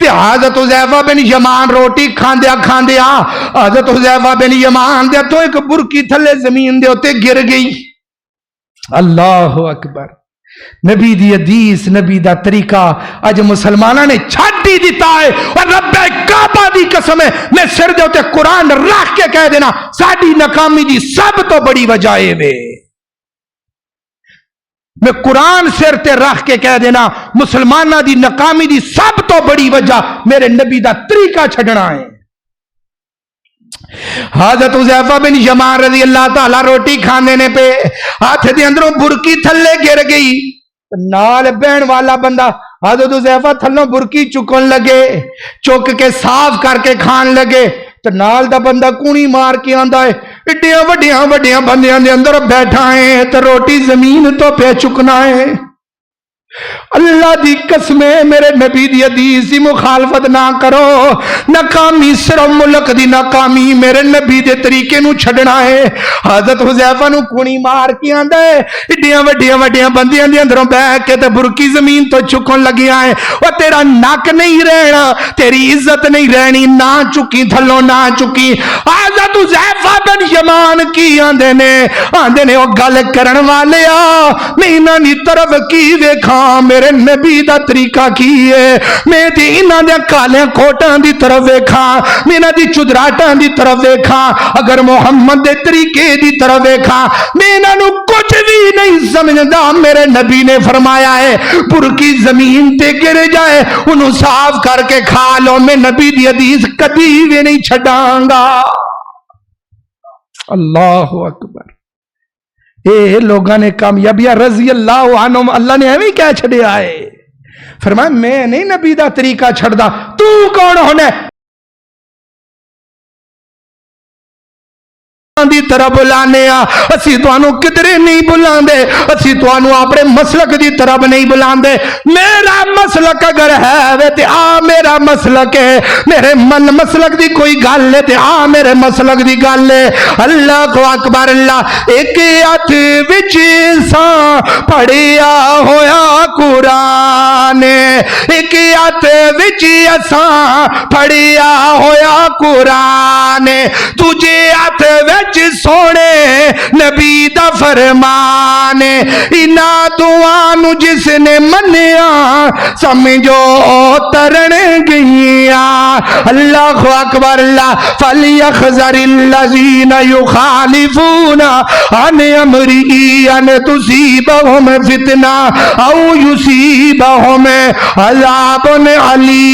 حضرت حذیفہ بن یمان روٹی کھاندیا حضرت حذیفہ بن یمان دے تو ایک برکی تھلے زمین دے ہوتے گر گئی. اللہ اکبر. نبی دی حدیث نبی دا طریقہ اج مسلمانہ نے چھٹ ہی دیتا ہے. اور رب کعبہ دی قسم ہے میں سر دے ہوتے قرآن رکھ کے کہہ دینا ساڈی ناکامی دی سب تو بڑی وجہ ہے میں قرآن سر تے رکھ کے کہہ دینا مسلمانہ دی ناکامی دی سب تو بڑی وجہ میرے نبی دا طریقہ چھڑنا ہے. حضرت حذیفہ بن یمان رضی اللہ تعالیٰ روٹی کھانے نے پہ ہاتھ دے اندروں برکی تھلے گر گئی. نال بہن والا بندہ حضرت حذیفہ تھلوں برکی چکن لگے چک کے صاف کر کے کھان لگے تو نال دا بندہ کونی مار کے آندا ہے اڈیاں وڈیاں بندیاں دے اندر بیٹھا ہے تو روٹی زمین تو پہ چکنا ہے. اللہ دی قسمیں میرے نبی دی حدیث دی مخالفت نہ کرو. ناکامی صرف ملک دی ناکامی میرے نبی دے طریقے نو چھڑنا ہے. حضرت حذیفہ نو کونی مار کے آندا ہے اڈیاں وڈیاں بندیاں دے اندروں بیٹھ کے تے برکی زمین تو چکن لگیا ہے. او تیرا نک نہیں رہنا تیری عزت نہیں رہنی نہ چکی تھلوں نہ چکی. حضرت حذیفہ بن یمان کی آندے نے او گل کرن والے میں انہاں دی طرف کی ویکھاں میرے نبی دا طریقہ کی ہے. میں دی انہاں دے کالے کوٹاں دی طرف ویکھاں میں دی چدراٹاں دی طرف ویکھاں اگر محمد دے طریقے دی طرف ویکھاں میں انہاں نو کچھ بھی نہیں سمجھدا. میرے نبی نے فرمایا ہے برکی زمین تے گر جائے انہوں صاف کر کے کھا لو. میں نبی دی حدیث کبھی بھی نہیں چھڈاں گا. اللہ اکبر. اے لوگاں نے کامیابیاں رضی اللہ عنہم اللہ نے ہمیں کیا چھڑے آئے. فرمایا میں نہیں نبی دا طریقہ چھڑدا تو کون ہونے دی طرح بلانے اسی توانو کدرے نہیں بلاندے اسی توانو اپنے مسلک دی طرح نہیں بلاندے. میرا مسلک اگر ہے وے تے آ میرا مسلک ہے میرے من مسلک دی کوئی گل ہے تے آ میرے مسلک دی گل ہے. اللہ کو اکبر. اللہ ایک ہاتھ وچ ساں پڑھیا ہویا قرآن ایک ہاتھ وچ اساں پڑھیا ہویا قرآن تجھے ہاتھ وچ سونے نبی دا فرمان انہا دعانو جس نے منیا سمجھو ترن گئیا. اللہ اکبر. اللہ فَلْيَخْزَرِ الَّذِينَ يُخَالِفُونَ عَنْ أَمْرِهِ أَنْ تُصِيبَهُمْ فِتْنَةٌ أَوْ يُصِيبَهُمْ عَذَابٌ أَلِيمٌ.